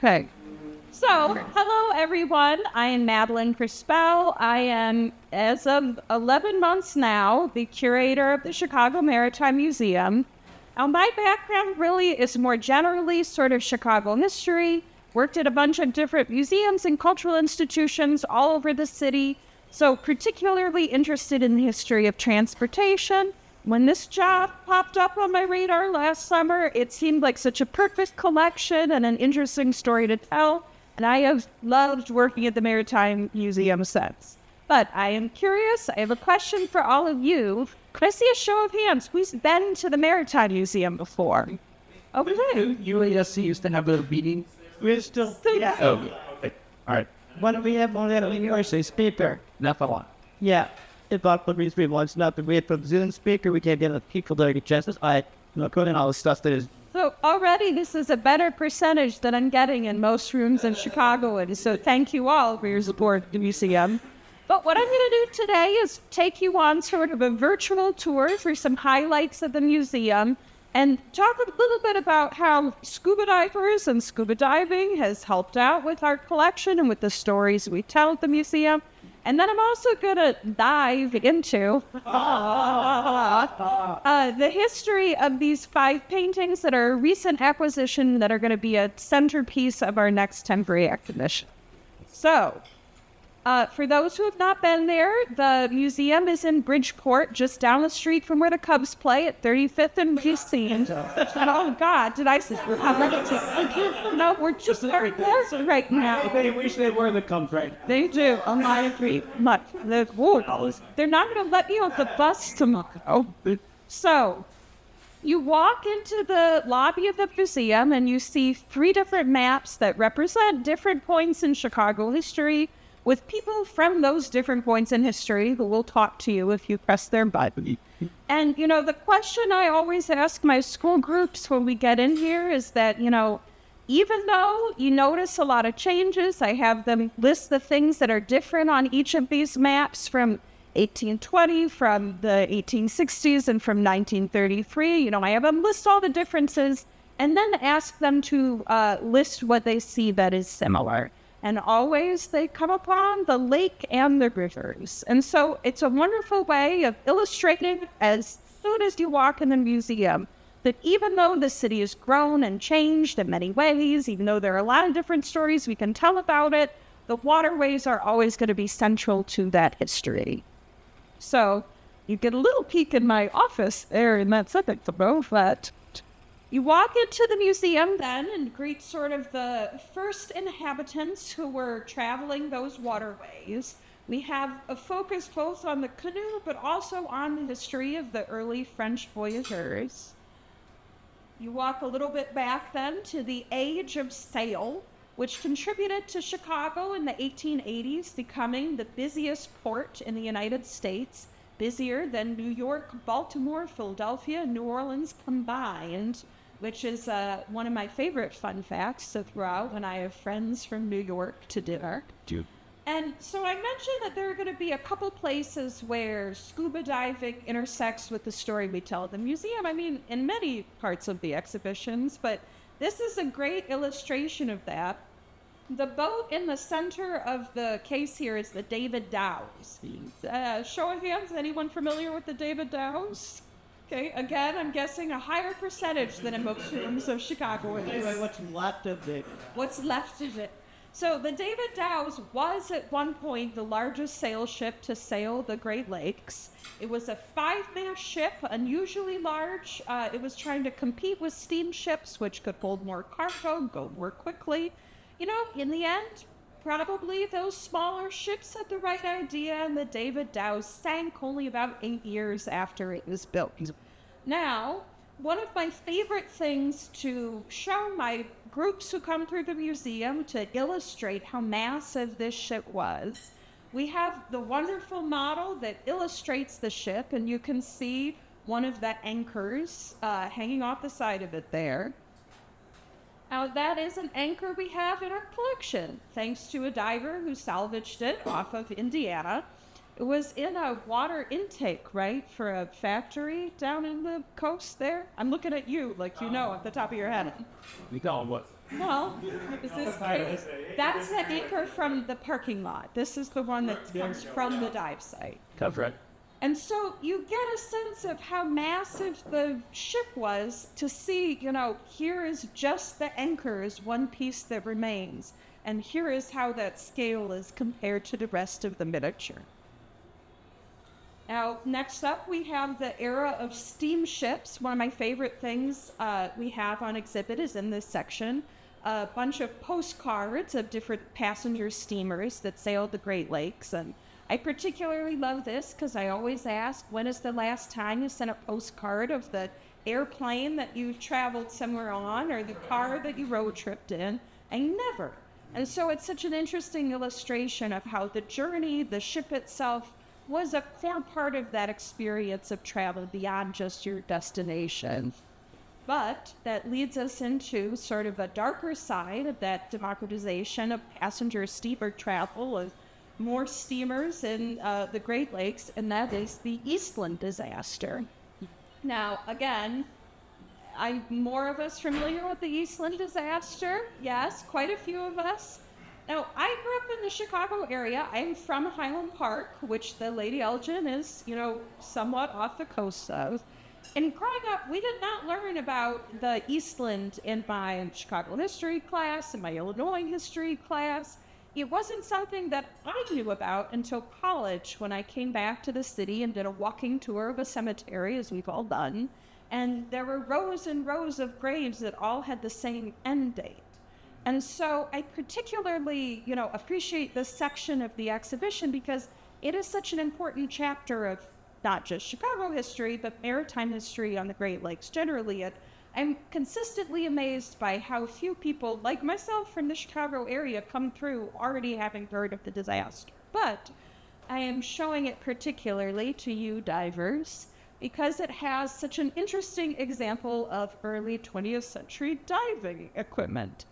Okay. So, hello everyone. I am Madeline Crispell. I am, as of 11 months now, the curator of the Chicago Maritime Museum. Now, my background really is more generally sort of Chicago history. Worked at a bunch of different museums and cultural institutions all over the city. So, particularly interested in the history of transportation. When this job popped up on my radar last summer, it seemed like such a perfect collection and an interesting story to tell. And I have loved working at the Maritime Museum since. But I am curious. I have a question for all of you. Could I see a show of hands? Who's been to the Maritime Museum before? Okay. UASC used to have a meeting. We're still. Yeah. Oh, okay. All right. What do we have on that university speaker? Not a lot. Yeah. If our police wants nothing, we have a Zoom speaker, we can't get the people there to get justice. Putting all the stuff that is. So already this is a better percentage than I'm getting in most rooms in Chicago. And so thank you all for your support of the museum. But what I'm going to do today is take you on sort of a virtual tour for some highlights of the museum and talk a little bit about how scuba divers and scuba diving has helped out with our collection and with the stories we tell at the museum. And then I'm also going to dive into the history of these 5 paintings that are a recent acquisition that are going to be a centerpiece of our next temporary exhibition. So, for those who have not been there, the museum is in Bridgeport, just down the street from where the Cubs play at 35th and BC. Oh, God, did I say? No, we're just very close right now. They wish they were the Cubs, right? They do. I agree. Much. They're not going to let me on the bus tomorrow. So, you walk into the lobby of the museum and you see 3 different maps that represent different points in Chicago history, with people from those different points in history who will talk to you if you press their button. And, the question I always ask my school groups when we get in here is that, even though you notice a lot of changes, I have them list the things that are different on each of these maps from 1820, from the 1860s, and from 1933. I have them list all the differences and then ask them to list what they see that is similar. And always they come upon the lake and the rivers. And so it's a wonderful way of illustrating as soon as you walk in the museum that even though the city has grown and changed in many ways, even though there are a lot of different stories we can tell about it, the waterways are always going to be central to that history. So you get a little peek in my office there in that second above that. You walk into the museum then and greet sort of the first inhabitants who were traveling those waterways. We have a focus both on the canoe but also on the history of the early French voyageurs. You walk a little bit back then to the age of sail, which contributed to Chicago in the 1880s becoming the busiest port in the United States, busier than New York, Baltimore, Philadelphia, and New Orleans combined, which is one of my favorite fun facts to throw out when I have friends from New York to dinner. Dude. And so I mentioned that there are going to be a couple places where scuba diving intersects with the story we tell at the museum. I mean, in many parts of the exhibitions, but this is a great illustration of that. The boat in the center of the case here is the David Dow's. Show of hands, anyone familiar with the David Dow's? Okay, again, I'm guessing a higher percentage than in most rooms of Chicago. What's left of it? What's left of it? So the David Dow's was at one point the largest sail ship to sail the Great Lakes. It was a 5-mast ship, unusually large. It was trying to compete with steamships, which could hold more cargo, go more quickly. In the end, probably those smaller ships had the right idea, and the David Dow's sank only about 8 years after it was built. Now, one of my favorite things to show my groups who come through the museum to illustrate how massive this ship was, we have the wonderful model that illustrates the ship, and you can see one of the anchors hanging off the side of it there. Now, that is an anchor we have in our collection, thanks to a diver who salvaged it off of Indiana. It was in a water intake, right, for a factory down in the coast there? I'm looking at you like you know at the top of your head. We tell them what. Well, that's the anchor from the parking lot. This is the one that comes from the dive site. Cover it. And so you get a sense of how massive the ship was to see, here is just the anchor is one piece that remains. And here is how that scale is compared to the rest of the miniature. Now, next up, we have the era of steamships. One of my favorite things we have on exhibit is in this section. A bunch of postcards of different passenger steamers that sailed the Great Lakes. And I particularly love this because I always ask, when is the last time you sent a postcard of the airplane that you traveled somewhere on or the car that you road tripped in? I never. And so it's such an interesting illustration of how the journey, the ship itself, was a core part of that experience of travel beyond just your destination. But that leads us into sort of a darker side of that democratization of passenger steamer travel, of more steamers in the Great Lakes, and that is the Eastland disaster. Now, again, I'm more of us familiar with the Eastland disaster. Yes, quite a few of us. Now, I grew up in the Chicago area. I'm from Highland Park, which the Lady Elgin is, somewhat off the coast of. And growing up, we did not learn about the Eastland in my Chicago history class, in my Illinois history class. It wasn't something that I knew about until college, when I came back to the city and did a walking tour of a cemetery, as we've all done. And there were rows and rows of graves that all had the same end date. And so I particularly, appreciate this section of the exhibition because it is such an important chapter of not just Chicago history, but maritime history on the Great Lakes generally. I'm consistently amazed by how few people, like myself from the Chicago area, come through already having heard of the disaster. But I am showing it particularly to you divers because it has such an interesting example of early 20th century diving equipment.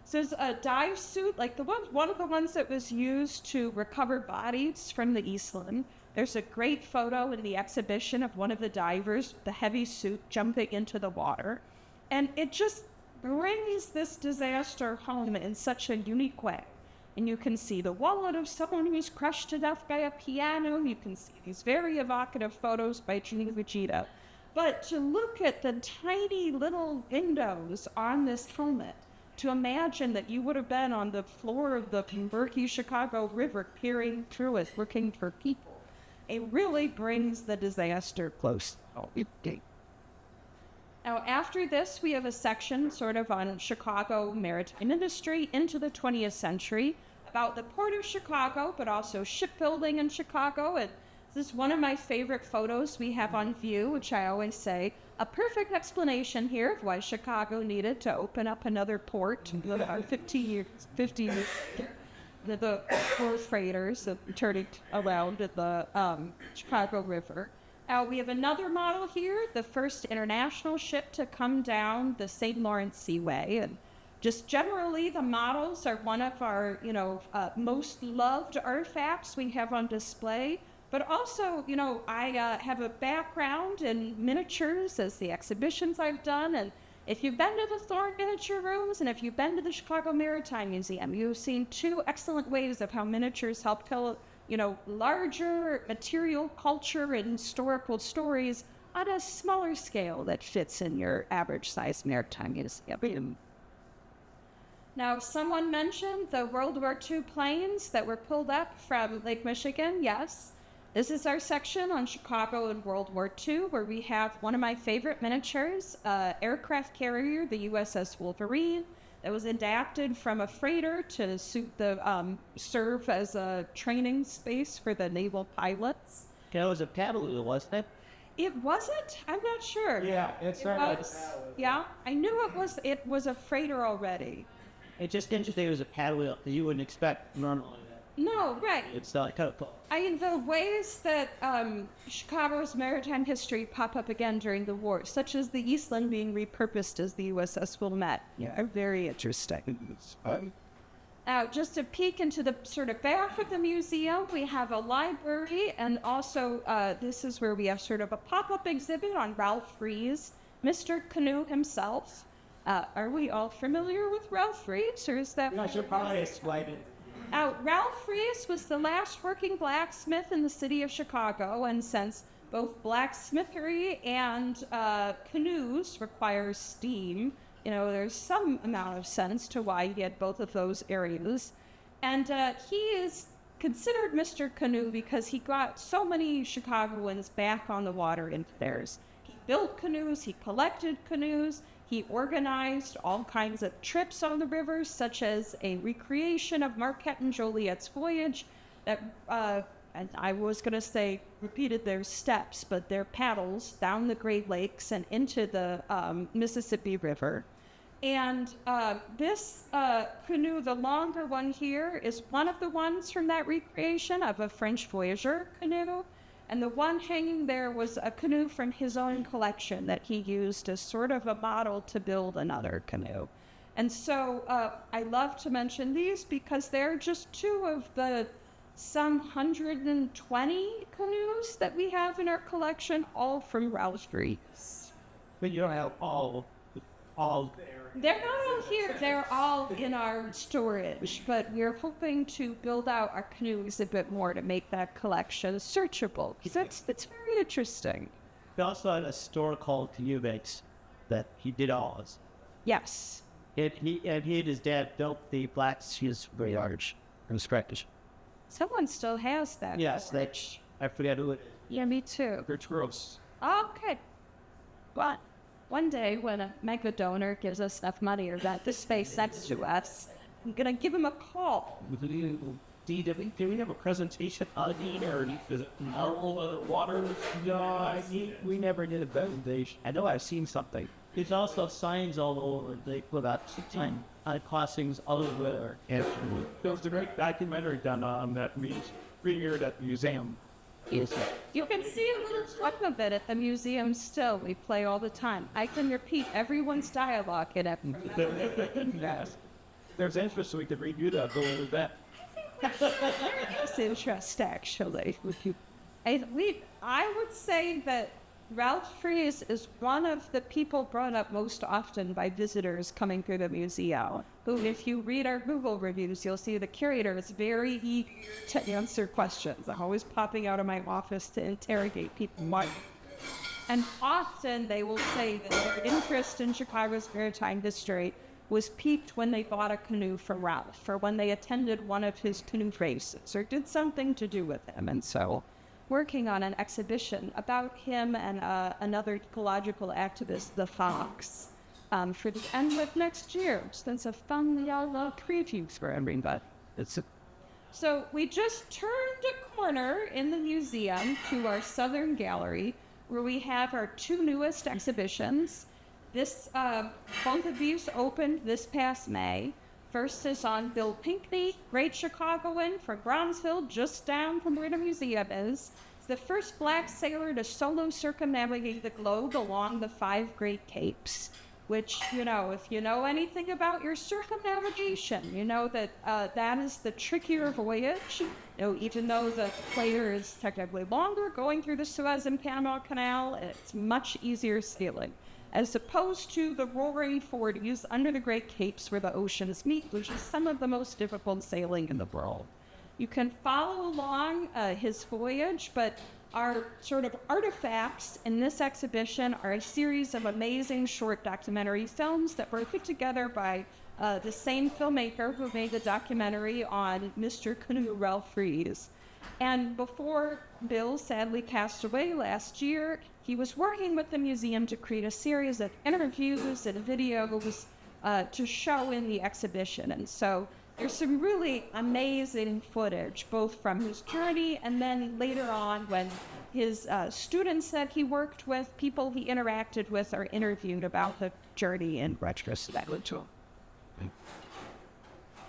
So there's a dive suit, like one of the ones that was used to recover bodies from the Eastland. There's a great photo in the exhibition of one of the divers, the heavy suit, jumping into the water. And it just brings this disaster home in such a unique way. And you can see the wallet of someone who's crushed to death by a piano. You can see these very evocative photos by Gina Vegeta. But to look at the tiny little windows on this helmet, to imagine that you would have been on the floor of the murky Chicago River peering through it, looking for people, it really brings the disaster close. Now, after this, we have a section sort of on Chicago maritime industry into the 20th century, about the Port of Chicago, but also shipbuilding in Chicago. And this is one of my favorite photos we have on view, which I always say, a perfect explanation here of why Chicago needed to open up another port about 50 years, the four freighters turning around at the Chicago River. We have another model here, the first international ship to come down the St. Lawrence Seaway. And just generally, the models are one of our, most loved artifacts we have on display. But also, I have a background in miniatures as the exhibitions I've done. And if you've been to the Thorne Miniature Rooms and if you've been to the Chicago Maritime Museum, you've seen two excellent ways of how miniatures help tell, larger material, culture, and historical stories on a smaller scale that fits in your average-sized maritime museum. Now, someone mentioned the World War II planes that were pulled up from Lake Michigan. Yes. This is our section on Chicago and World War II, where we have one of my favorite miniatures, aircraft carrier, the USS Wolverine, that was adapted from a freighter to serve as a training space for the naval pilots. It was a paddle, wasn't it? It wasn't? I'm not sure. Yeah, it was. Yeah, I knew it was a freighter already. It's just interesting it was a paddle wheel that you wouldn't expect normally. No, right. It's kind of cool. The ways that Chicago's maritime history pop up again during the war, such as the Eastland being repurposed as the USS Wilmette, are very interesting. Now, just a peek into the sort of back of the museum, we have a library, and also this is where we have sort of a pop-up exhibit on Ralph Frees, Mr. Canoe himself. Are we all familiar with Ralph Reeves, or is that? I should probably explain it. Ralph Reeves was the last working blacksmith in the city of Chicago, and since both blacksmithery and canoes require steam, there's some amount of sense to why he had both of those areas. And he is considered Mr. Canoe because he got so many Chicagoans back on the water into theirs. He built canoes, he collected canoes, he organized all kinds of trips on the rivers, such as a recreation of Marquette and Joliet's voyage that, and I was going to say repeated their steps, but their paddles down the Great Lakes and into the Mississippi River. And this canoe, the longer one here, is one of the ones from that recreation of a French voyageur canoe. And the one hanging there was a canoe from his own collection that he used as sort of a model to build another canoe. And so I love to mention these because they're just two of the some 120 canoes that we have in our collection, all from Ralph Reeves. But you don't have all there. They're not all here. They're all in our storage, but we're hoping to build out our canoe exhibit more to make that collection searchable, because it's very interesting. We also had a store called Canoe Mix that he did all this. Yes. And he and his dad built the black shoes very large from scratch. Someone still has that. Yes, I forget who it is. Yeah, me too. They're gross. Okay. But one day when a mega donor gives us enough money or that the space next to us, I'm going to give him a call. Do we have a presentation on it, or is it normal water? No, we never did a presentation. I know I've seen something. There's also signs all over. They put out time crossings all over. And there was a great documentary done on that premiered at the museum. You can see a little clip of it at the museum still. We play all the time. I can repeat everyone's dialogue in it. Yes. There's interest, so we could review that. Go over that. There is interest, actually. I would say that Ralph Reeves is one of the people brought up most often by visitors coming through the museum, who, if you read our Google reviews, you'll see the curator is very eager to answer questions. I'm always popping out of my office to interrogate people. And often they will say that their interest in Chicago's maritime history was piqued when they bought a canoe from Ralph, or when they attended one of his canoe races, or did something to do with him. And so working on an exhibition about him and another ecological activist, the Fox, for the end of next year. So that's a fun little preview for everybody. So we just turned a corner in the museum to our southern gallery, where we have our two newest exhibitions. Both of these opened this past May. First is on Bill Pinckney, great Chicagoan from Bronzeville, just down from where the museum is. He's the first black sailor to solo circumnavigate the globe along the 5 Great Capes, which, if you know anything about your circumnavigation, you know that that is the trickier voyage. Even though the equator is technically longer, going through the Suez and Panama Canal, it's much easier sailing, as opposed to the roaring 40s under the Great Capes where the oceans meet, which is some of the most difficult sailing in the world. You can follow along his voyage, but our sort of artifacts in this exhibition are a series of amazing short documentary films that were put together by the same filmmaker who made the documentary on Mr. Canoe, Ralph Reeves. And before Bill sadly passed away last year, he was working with the museum to create a series of interviews and videos to show in the exhibition. And so there's some really amazing footage, both from his journey and then later on when his students that he worked with, people he interacted with, are interviewed about the journey in retrospect.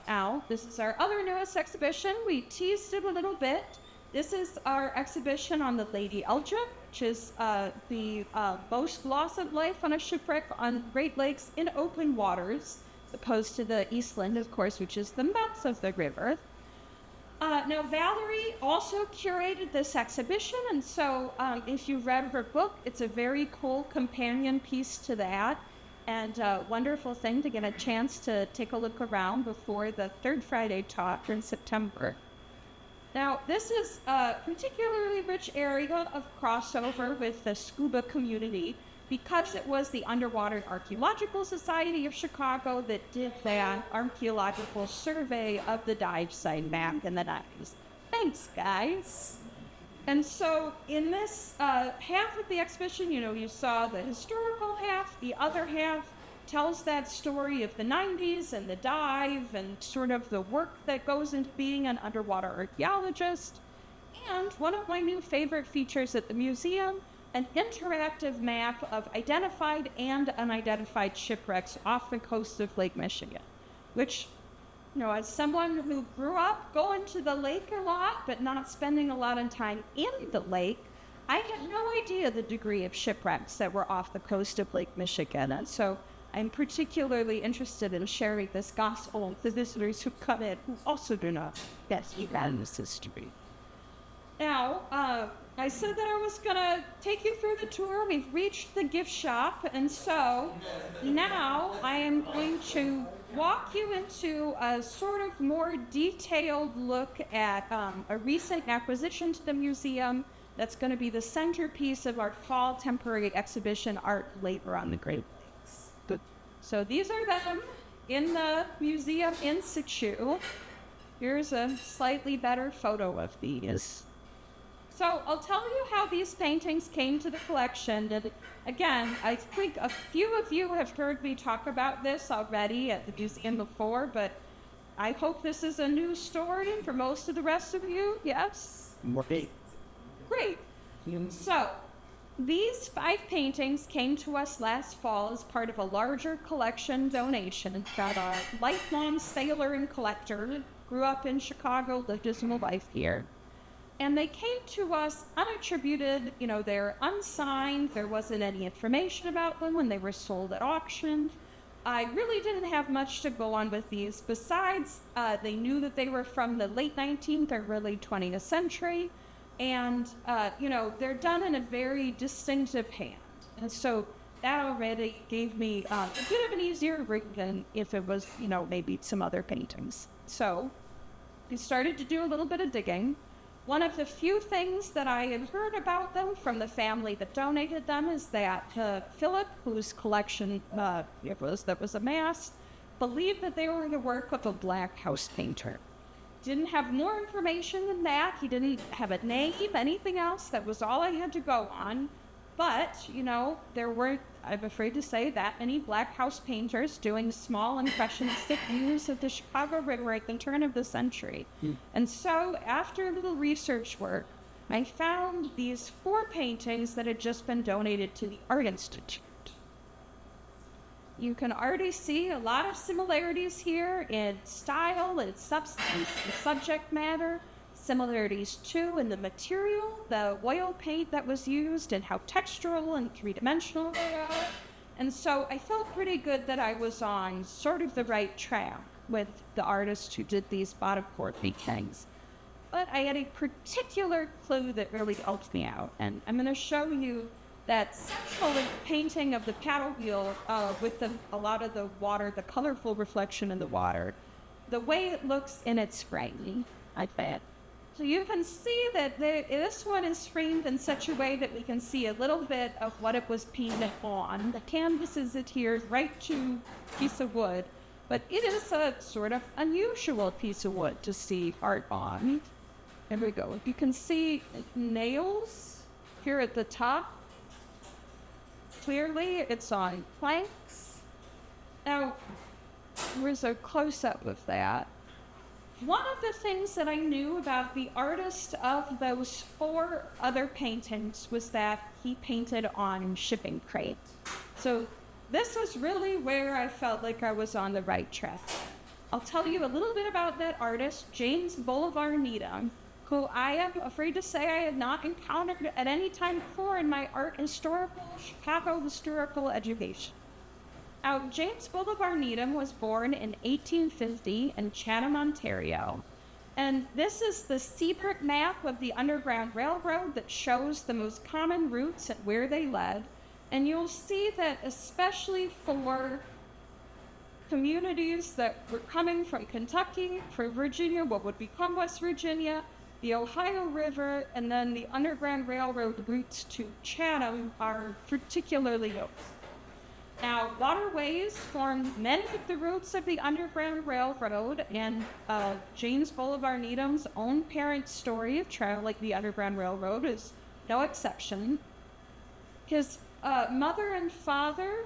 Al, this is our other newest exhibition. We teased it a little bit. This is our exhibition on the Lady Eldra, which is the most loss of life on a shipwreck on Great Lakes in open waters, as opposed to the Eastland, of course, which is the mouth of the river. Now, Valerie also curated this exhibition, and so if you've read her book, it's a very cool companion piece to that. and a wonderful thing to get a chance to take a look around before the third Friday talk in September. Now, this is a particularly rich area of crossover with the Scuba community because it was the Underwater Archaeological Society of Chicago that did that archaeological survey of the dive site back in the 90s. Thanks, guys. And so in this half of the exhibition, you saw the historical half. The other half tells that story of the 90s and the dive and sort of the work that goes into being an underwater archaeologist. And one of my new favorite features at the museum, an interactive map of identified and unidentified shipwrecks off the coast of Lake Michigan, which, as someone who grew up going to the lake a lot, but not spending a lot of time in the lake, I had no idea the degree of shipwrecks that were off the coast of Lake Michigan. And so I'm particularly interested in sharing this gospel with the visitors who come in who also do not get this history. Now, I said that I was going to take you through the tour. We've reached the gift shop, and so now I am going to walk you into a sort of more detailed look at a recent acquisition to the museum that's going to be the centerpiece of our fall temporary exhibition art later on the Great Lakes. So these are them in the museum in situ. Here's a slightly better photo of these. So I'll tell you how these paintings came to the collection. And again, I think a few of you have heard me talk about this already at the museum before, but I hope this is a new story for most of the rest of you. Yes? Great. Great. So these 5 paintings came to us last fall as part of a larger collection donation that a lifelong sailor and collector grew up in Chicago, lived his whole life here. And they came to us unattributed, they're unsigned, there wasn't any information about them when they were sold at auction. I really didn't have much to go on with these, besides they knew that they were from the late 19th or early 20th century, and, they're done in a very distinctive hand. And so that already gave me a bit of an easier read than if it was, maybe some other paintings. So we started to do a little bit of digging. One of the few things that I had heard about them from the family that donated them is that Philip, whose collection that was amassed, believed that they were the work of a black house painter. Didn't have more information than that. He didn't have a name, anything else. That was all I had to go on. But, there weren't, I'm afraid to say, that many black house painters doing small impressionistic views of the Chicago River at the turn of the century. And so, after a little research work, I found these 4 paintings that had just been donated to the Art Institute. You can already see a lot of similarities here in style, in substance, in subject matter. Similarities too in the material, the oil paint that was used, and how textural and 3-dimensional they are. And so I felt pretty good that I was on sort of the right track with the artist who did these bottom 4 paintings. But I had a particular clue that really helped me out, and I'm going to show you that central painting of the paddle wheel with a lot of the water, the colorful reflection in the water, the way it looks in its framing, I bet. So you can see that this one is framed in such a way that we can see a little bit of what it was painted on. The canvas is adhered right to a piece of wood, but it is a sort of unusual piece of wood to see art on. There we go. You can see nails here at the top. Clearly, it's on planks. Now, here's a close-up of that. One of the things that I knew about the artist of those 4 other paintings was that he painted on shipping crates. So this was really where I felt like I was on the right track. I'll tell you a little bit about that artist, James Bolivar Needham, who I am afraid to say I had not encountered at any time before in my Chicago historical education. Now, James Bolivar Needham was born in 1850 in Chatham, Ontario. And this is the Seabrook map of the Underground Railroad that shows the most common routes and where they led. And you'll see that especially for communities that were coming from Kentucky, from Virginia, what would become West Virginia, the Ohio River, and then the Underground Railroad routes to Chatham are particularly used. Now, waterways formed many of the routes of the Underground Railroad, and James Bolivar Needham's own parents' story of traveling the Underground Railroad is no exception. His mother and father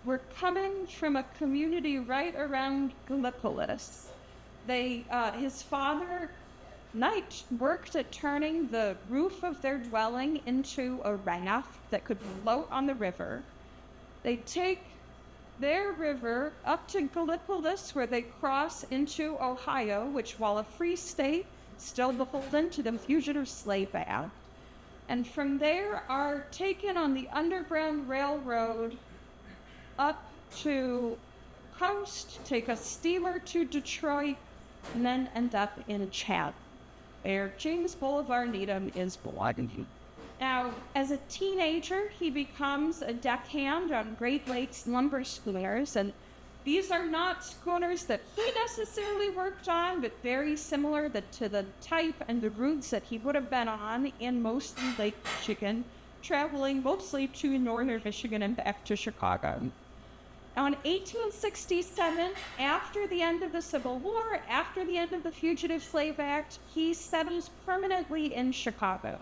were coming from a community right around Gallipolis. His father worked at turning the roof of their dwelling into a raft that could float on the river. They take their river up to Gallipolis, where they cross into Ohio, which, while a free state, still beholden to the Fugitive Slave Act. And from there are taken on the Underground Railroad up to coast, take a steamer to Detroit, and then end up in Chatham, where James Bolivar Needham is born. Now, as a teenager, he becomes a deckhand on Great Lakes lumber schooners, and these are not schooners that he necessarily worked on, but very similar to the type and the routes that he would have been on in mostly Lake Michigan, traveling mostly to northern Michigan and back to Chicago. Now, in 1867, after the end of the Civil War, after the end of the Fugitive Slave Act, he settles permanently in Chicago.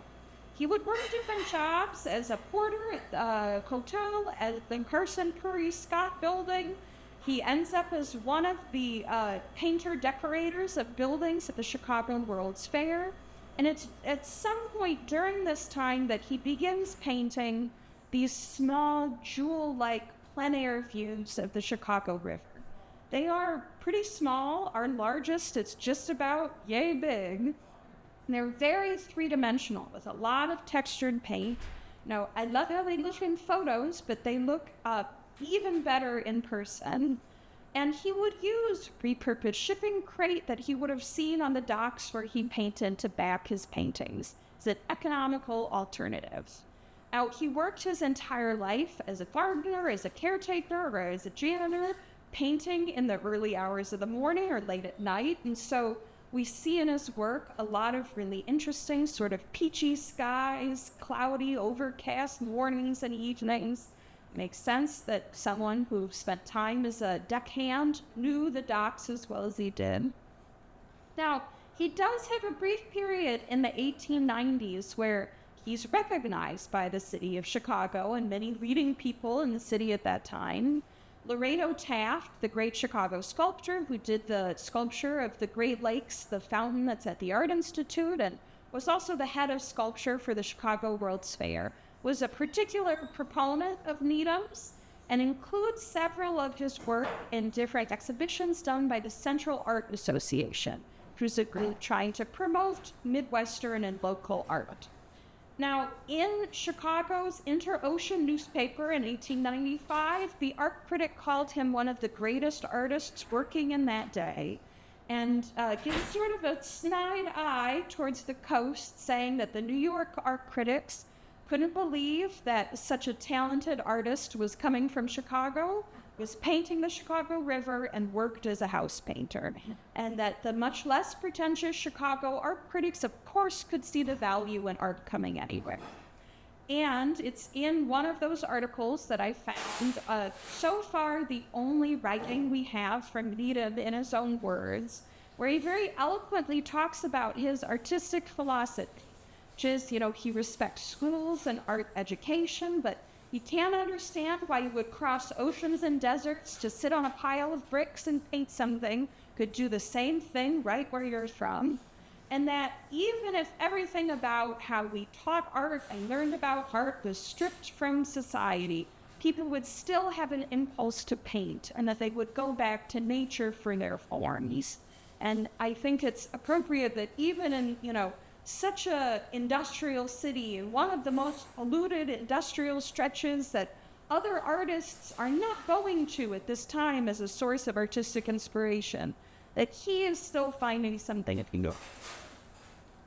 He would work different jobs as a porter at the hotel at the Carson Curry Scott building. He ends up as one of the painter-decorators of buildings at the Chicago World's Fair. And it's at some point during this time that he begins painting these small, jewel-like plein air views of the Chicago River. They are pretty small. Our largest, it's just about yay big. And they're very three-dimensional with a lot of textured paint. Now, I love how they look in photos, but they look even better in person. And he would use repurposed shipping crate that he would have seen on the docks where he painted to back his paintings as an economical alternative. Now, he worked his entire life as a gardener, as a caretaker, or as a janitor, painting in the early hours of the morning or late at night. And so we see in his work a lot of really interesting sort of peachy skies, cloudy, overcast mornings and evenings. It makes sense that someone who spent time as a deckhand knew the docks as well as he did. Now, he does have a brief period in the 1890s where he's recognized by the city of Chicago and many leading people in the city at that time. Lorado Taft, the great Chicago sculptor who did the sculpture of the Great Lakes, the fountain that's at the Art Institute, and was also the head of sculpture for the Chicago World's Fair, was a particular proponent of Needham's and includes several of his work in different exhibitions done by the Central Art Association, who's a group trying to promote Midwestern and local art. Now, in Chicago's Inter-Ocean newspaper in 1895, the art critic called him one of the greatest artists working in that day, and gives sort of a snide eye towards the coast, saying that the New York art critics couldn't believe that such a talented artist was coming from Chicago, was painting the Chicago River, and worked as a house painter, and that the much less pretentious Chicago art critics, of course, could see the value in art coming anywhere. And it's in one of those articles that I found, so far the only writing we have from Needham in his own words, where he very eloquently talks about his artistic philosophy, which is, he respects schools and art education, but he can't understand why you would cross oceans and deserts to sit on a pile of bricks and paint something, could do the same thing right where you're from. And that even if everything about how we taught art and learned about art was stripped from society, people would still have an impulse to paint, and that they would go back to nature for their forms. And I think it's appropriate that even in, such a industrial city, one of the most polluted industrial stretches that other artists are not going to at this time as a source of artistic inspiration, that he is still finding something to do.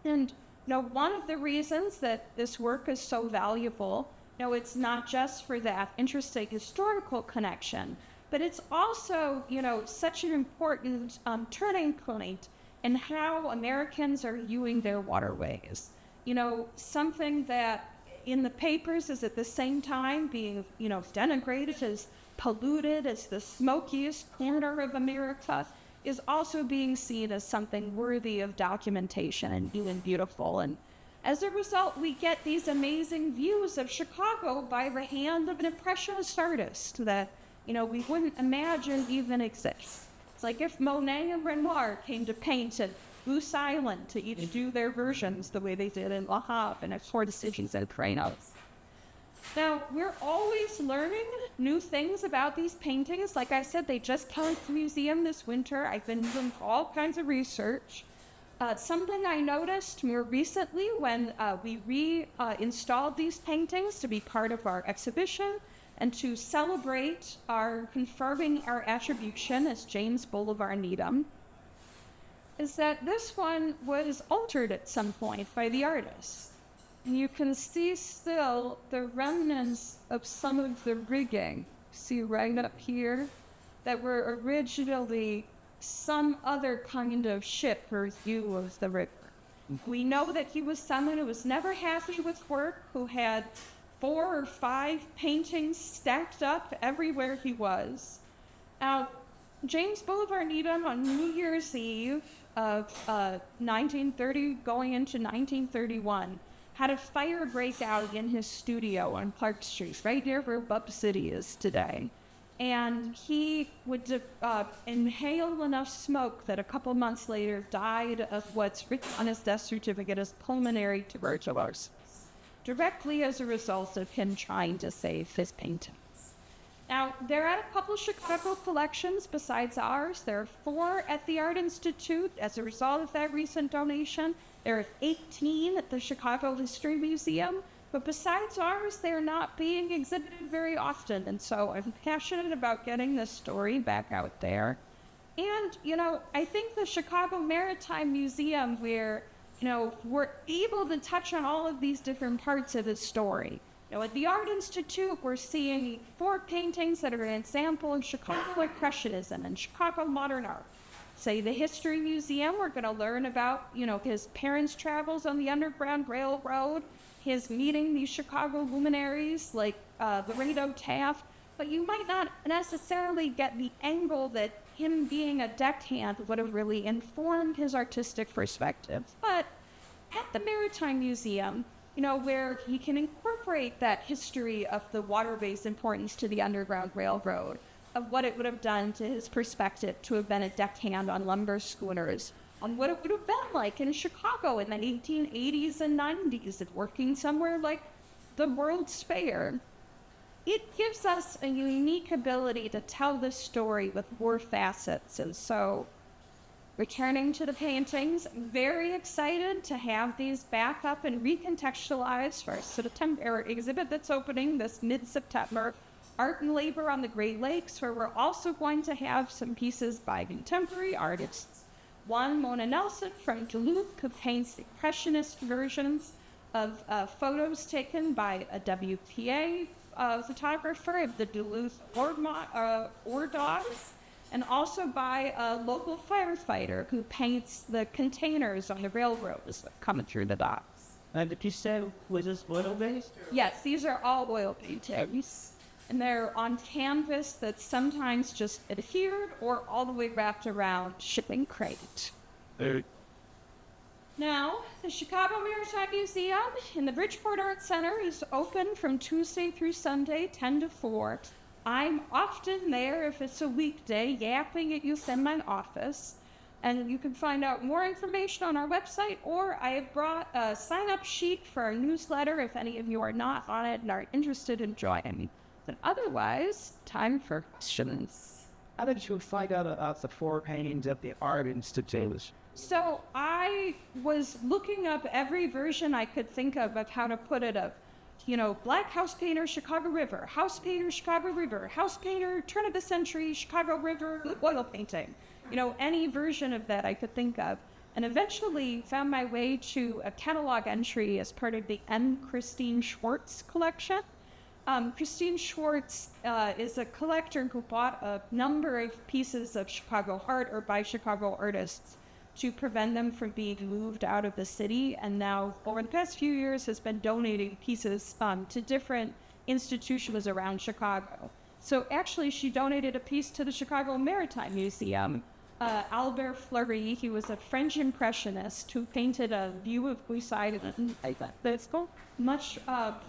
And one of the reasons that this work is so valuable No, it's not just for that interesting historical connection, but it's also, such an important turning point in how Americans are viewing their waterways. Something that in the papers is at the same time being, denigrated as polluted as the smokiest corner of America is also being seen as something worthy of documentation and new and beautiful. And as a result, we get these amazing views of Chicago by the hand of an impressionist artist that, we wouldn't imagine even exists. It's like if Monet and Renoir came to paint at Goose Island to each do their versions the way they did in La Havre and at Four Decisions and Cranos. Now, we're always learning new things about these paintings. Like I said, they just came to the museum this winter. I've been doing all kinds of research. Something I noticed more recently when we reinstalled these paintings to be part of our exhibition and to celebrate our confirming our attribution as James Boulevard Needham, is that this one was altered at some point by the artist. And you can see still the remnants of some of the rigging, see right up here, that were originally some other kind of ship or view of the river. We know that he was someone who was never happy with work, who had 4 or 5 paintings stacked up everywhere he was. Now, James Boulevard Needham on New Year's Eve of 1930 going into 1931 had a fire break out in his studio on Park Street, right near where Bub City is today. And he would inhale enough smoke that a couple months later died of what's written on his death certificate as pulmonary tuberculosis, directly as a result of him trying to save his paintings. Now, there are a couple Chicago collections besides ours. There are 4 at the Art Institute as a result of that recent donation. There are 18 at the Chicago History Museum. But besides ours, they're not being exhibited very often. And so I'm passionate about getting this story back out there. And, I think the Chicago Maritime Museum, where, we're able to touch on all of these different parts of the story. At the Art Institute, we're seeing 4 paintings that are an example of Chicago Impressionism and Chicago modern art. Say the History Museum, we're going to learn about, his parents' travels on the Underground Railroad, his meeting these Chicago luminaries like Laredo Taft, but you might not necessarily get the angle that him being a deckhand would have really informed his artistic perspective. But at the Maritime Museum, where he can incorporate that history of the waterways' importance to the Underground Railroad, of what it would have done to his perspective to have been a deckhand on lumber schooners, on what it would have been like in Chicago in the 1880s and 90s, and working somewhere like the World's Fair. It gives us a unique ability to tell this story with more facets, and so returning to the paintings, I'm very excited to have these back up and recontextualized for our September exhibit that's opening this mid-September, Art and Labor on the Great Lakes, where we're also going to have some pieces by contemporary artists. One, Mona Nelson from Duluth, who paints impressionist versions of photos taken by a WPA photographer of the Duluth ore docks, and also by a local firefighter who paints the containers on the railroads that come through the docks. And did you say, was this oil-based? Yes, these are all oil paintings. And they're on canvas that's sometimes just adhered or all the way wrapped around shipping crate. Now, the Chicago Maritime Museum in the Bridgeport Art Center is open from Tuesday through Sunday, 10 to 4. I'm often there if it's a weekday, yapping at you in my office. And you can find out more information on our website, or I have brought a sign-up sheet for our newsletter if any of you are not on it and are interested in joining. But otherwise, time for questions. How did you find out about the 4 paintings at the Art Institute? So I was looking up every version I could think of how to put it up. Black house painter, Chicago River, house painter, Chicago River, house painter, turn of the century, Chicago River, oil painting. Any version of that I could think of. And eventually found my way to a catalog entry as part of the M. Christine Schwartz collection. Christine Schwartz is a collector who bought a number of pieces of Chicago art or by Chicago artists to prevent them from being moved out of the city, and now over the past few years has been donating pieces to different institutions around Chicago. So actually she donated a piece to the Chicago Maritime Museum. Albert Fleury, he was a French impressionist who painted a view of Poseidon that's much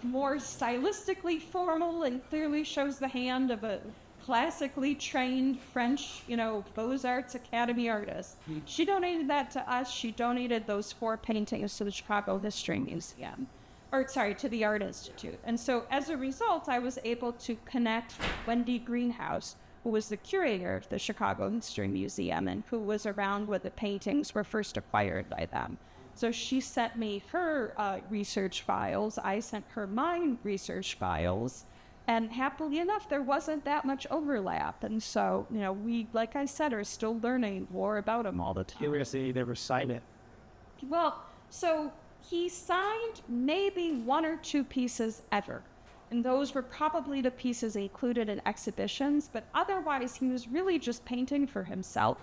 more stylistically formal and clearly shows the hand of a classically trained French, Beaux-Arts Academy artist. She donated that to us. She donated those 4 paintings to the Chicago History Museum. To the Art Institute. And so as a result, I was able to connect Wendy Greenhouse, who was the curator of the Chicago History Museum and who was around when the paintings were first acquired by them. So she sent me her research files. I sent her my research files. And happily enough, there wasn't that much overlap. And so, we, like I said, are still learning more about him all the time. You were saying they were signed. Well, so he signed maybe 1 or 2 pieces ever. And those were probably the pieces included in exhibitions, but otherwise he was really just painting for himself.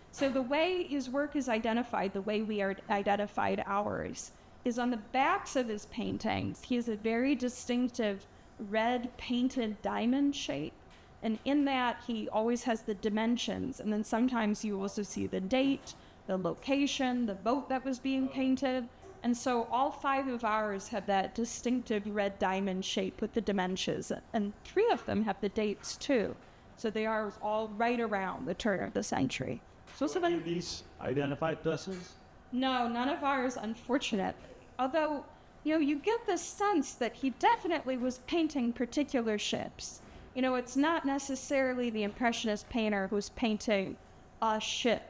So the way his work is identified, the way we are identified ours, is on the backs of his paintings. He has a very distinctive red painted diamond shape. And in that, he always has the dimensions. And then sometimes you also see the date, the location, the boat that was being painted. And so all 5 of ours have that distinctive red diamond shape with the dimensions. And 3 of them have the dates too. So they are all right around the turn of the century. So some of these identified vessels? No, none of ours, unfortunately. Although, you get the sense that he definitely was painting particular ships. It's not necessarily the Impressionist painter who's painting a ship.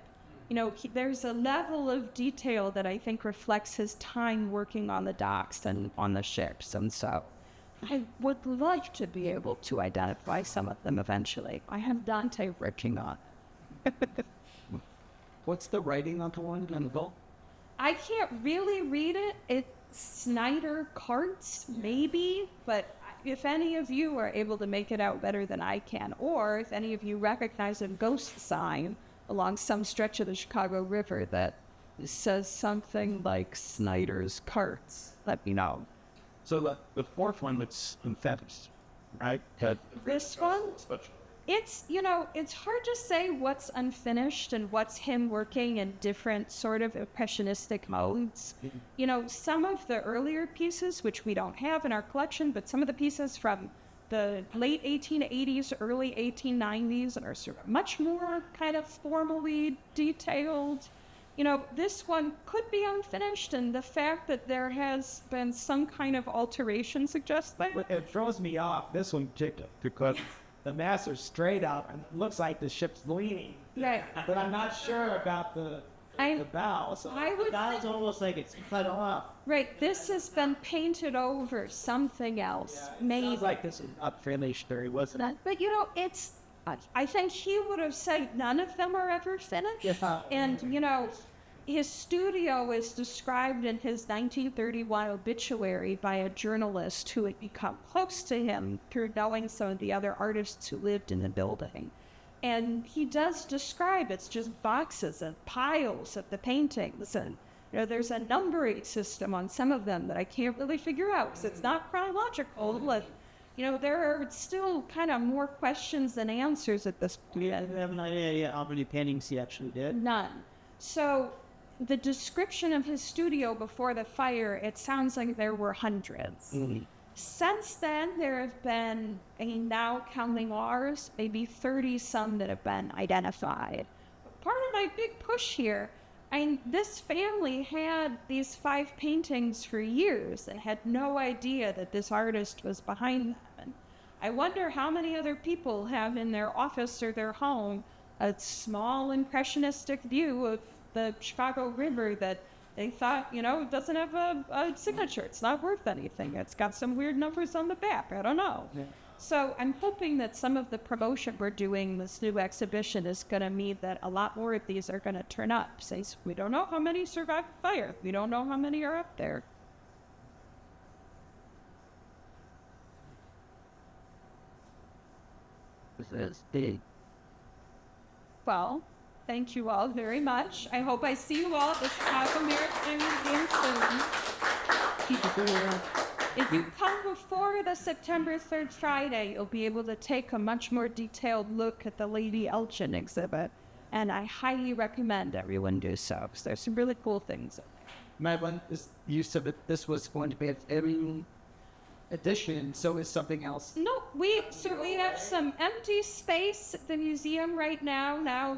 There's a level of detail that I think reflects his time working on the docks and on the ships. And so I would like to be able to identify some of them eventually. I have Dante working on it. What's the writing on the one on the boat? I can't really read it. It's Snyder Carts, maybe, but if any of you are able to make it out better than I can, or if any of you recognize a ghost sign along some stretch of the Chicago River that says something like Snyder's Carts, let me know. So the 4th one that's unfinished, right? This one? It's, it's hard to say what's unfinished and what's him working in different sort of impressionistic modes. Some of the earlier pieces, which we don't have in our collection, but some of the pieces from the late 1880s, early 1890s are sort of much more kind of formally detailed. This one could be unfinished, and the fact that there has been some kind of alteration suggests that. It throws me off, this one particularly, because the masts are straight up and it looks like the ship's leaning. Right. But I'm not sure about the bow. So it's almost like it's cut off. Right, this has been painted over something else. Maybe. Sounds like this is not finished, or wasn't it? But I think he would have said none of them are ever finished. Yeah. And, his studio is described in his 1931 obituary by a journalist who had become close to him through knowing some of the other artists who lived in the building. And he does describe it's just boxes and piles of the paintings. And, there's a numbering system on some of them that I can't really figure out because it's not chronological. But, there are still kind of more questions than answers at this point. I have an idea how many paintings he actually did. None. So the description of his studio before the fire, it sounds like there were hundreds. Mm-hmm. Since then, there have been, now counting ours, maybe 30 some that have been identified. Part of my big push here, this family had these 5 paintings for years and had no idea that this artist was behind them. And I wonder how many other people have in their office or their home a small impressionistic view of the Chicago River that they thought, it doesn't have a signature. It's not worth anything. It's got some weird numbers on the back. I don't know. Yeah. So I'm hoping that some of the promotion we're doing, this new exhibition, is going to mean that a lot more of these are going to turn up. Since we don't know how many survived the fire. We don't know how many are up there. Well, thank you all very much. I hope I see you all at the Chicago Maritime Museum soon. If you come before the September 3rd Friday, you'll be able to take a much more detailed look at the Lady Elgin exhibit. And I highly recommend everyone do so, because there's some really cool things. Madeline, you said that this was going to be an edition, so is something else? No, we have some empty space at the museum right now. Now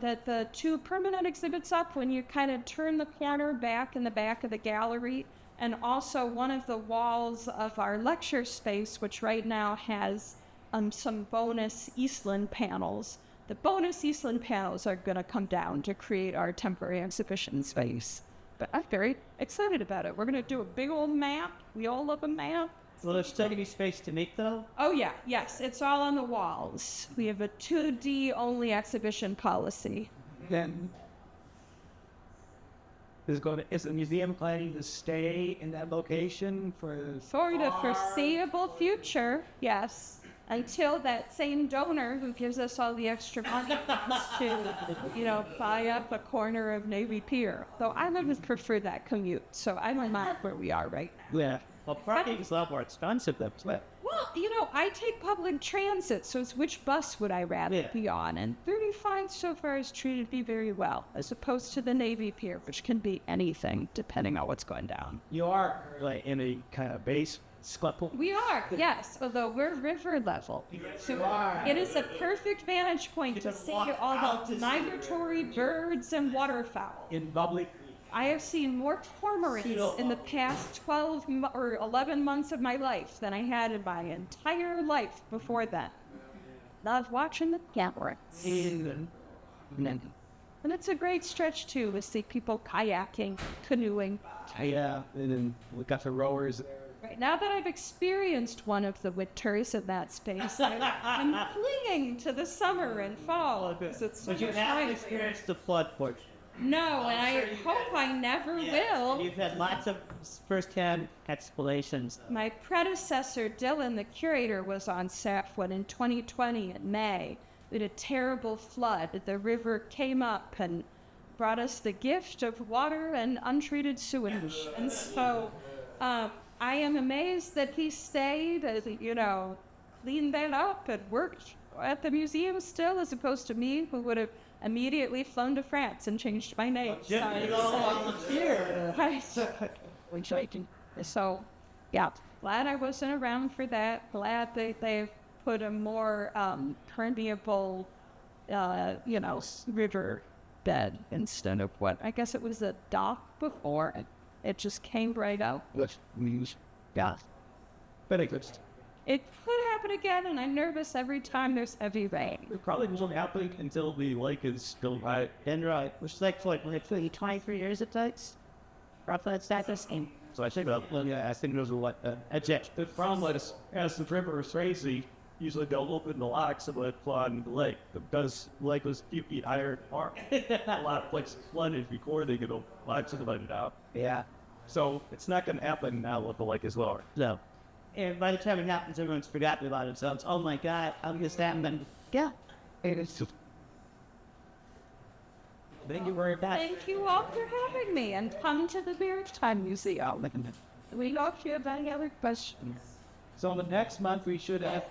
that the two permanent exhibits up, when you kind of turn the corner back in the back of the gallery, and also one of the walls of our lecture space, which right now has some bonus Eastland panels. The bonus Eastland panels are going to come down to create our temporary exhibition space. But I'm very excited about it. We're going to do a big old map. We all love a map. Will there still be space to meet, though? Oh, yeah. Yes, it's all on the walls. We have a 2D only exhibition policy. Then is the museum planning to stay in that location for the foreseeable future, yes. Until that same donor who gives us all the extra money wants to, buy up a corner of Navy Pier. Though I would prefer that commute, so I don't mind where we are right now. Yeah. Well, parking is a lot more expensive than that. Well, I take public transit, so it's which bus would I rather be on? And 35 so far has treated me very well, as opposed to the Navy Pier, which can be anything, depending on what's going down. you are like in a kind of base scuttle? We are, yes, although we're river level. So it is a perfect vantage point to see all the migratory birds and waterfowl. In Bubbly. I have seen more cormorants in the past 12 or 11 months of my life than I had in my entire life before then. Love watching the cormorants. And it's a great stretch, too, to see people kayaking, canoeing. Yeah, and then we got the rowers there. Right, now that I've experienced one of the winters in that space, I'm clinging to the summer and fall. Because it's But you haven't experienced the flood, fortunately. No, and I hope I never will. You've had lots of first-hand explanations. My predecessor, Dylan, the curator, was on staff when in 2020 in May, we had a terrible flood. The river came up and brought us the gift of water and untreated sewage. And so I am amazed that he stayed, cleaned that up and worked at the museum still, as opposed to me, who would have immediately flown to France and changed my name. Right. So, yeah, glad I wasn't around for that. Glad that they've put a more permeable, river bed instead of what I guess it was a dock before. It just came right out. Which means, Yeah. very good. It could happen again, and I'm nervous every time there's heavy rain. It probably wasn't happening until the lake is still high. And right, which is like 23 years it takes. Roughly, it's that the same. So I think I think those are what Eject. the problem is, as the river is crazy, usually they'll open the locks and let it flood into the lake. Because the lake was a few feet higher than Mark. A lot of places flooded before they get open locks and let it out. Yeah. So it's not going to happen now with the lake is lower. So, and by the time it happens, everyone's forgotten about it. So it's, oh my God, how did this happen? Yeah. It's just, Thank you very much. Thank you all for having me, and come to the Maritime Museum. We hope you have any other questions. so the next month we should have